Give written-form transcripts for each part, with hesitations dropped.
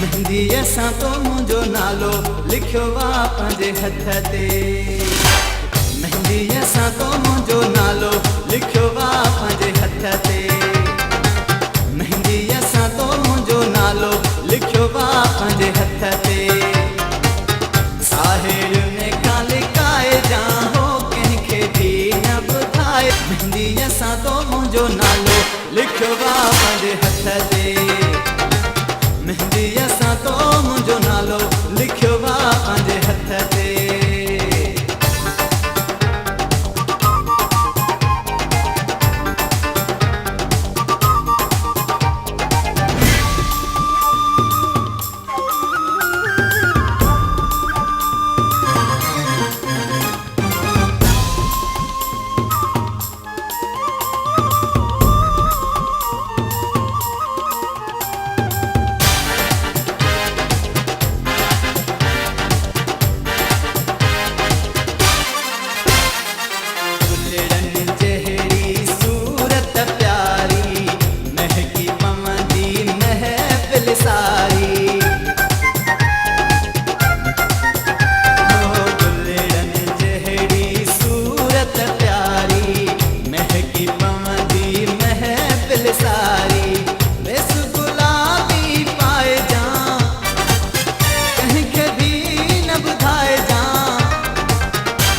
मेहंदी असां तो मुंहिंजो नालो लिखियो आहे पंहिंजे हथ ते। मेहंदी असां तो मुंहिंजो नालो लिखियो आहे पंहिंजे हथ ते। मेहंदी असां तो मुंहिंजो नालो लिखियो आहे पंहिंजे हथ ते। साहिर में का लिकाए जा हो कंहिंखे बि न ॿुधाए। मेहंदी असां तो मुंहिंजो नालो लिखियो आहे पंहिंजे हथ ते। मेहंदी असां तो मुंहिंजो नालो लिखियो आहे पंहिंजे हथ ते।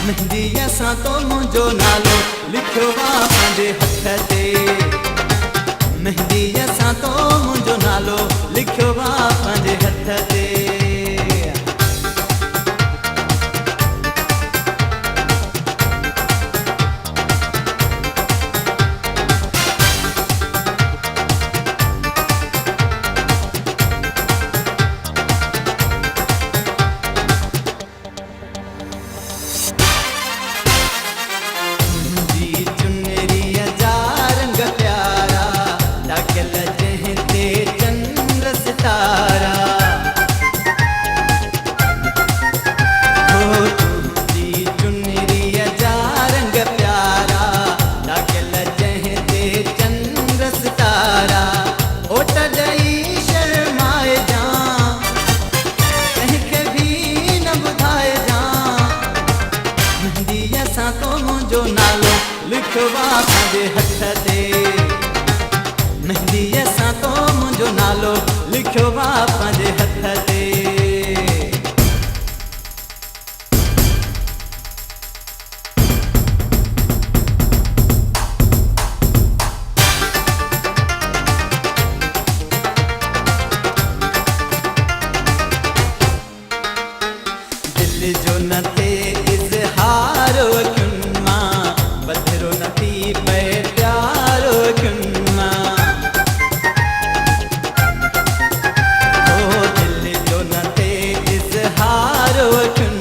मेहंदी असां तो मुंहिंजो नालो लिखियो आहे पंहिंजे हथ ते। मेहंदी असां तो मुंहिंजो नालो लिखियो आहे पंहिंजे हथ ते। मुंहिंजो नालो लिखियो आहे पंहिंजे हथ ते। मेहंदी असां तो मुंहिंजो नालो लिखियो आहे पंहिंजे हथ ते। दिल जो न थे इज़हार बधिरो न थी पए प्यारो किन ओ दिल जो न थे इज़हार किन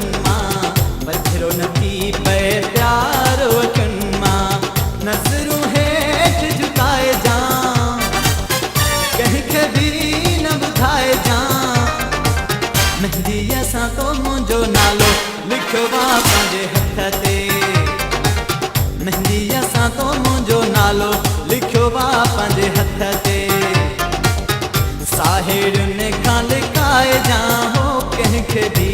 बधिरो न थी पए प्यारो किन नज़रूं हेठि झुकाए जा कंहिंखे बि न ॿुधाए जा। मेहंदी असां तो मुंहिंजो नालो लिखियो आहे पंहिंजे हथ ते। मेहंदी असां तो मुंहिंजो नालो लिखियो आहे पंहिंजे हथ ते। साहिर ने का लिकाए जा हो कंहिंखे बि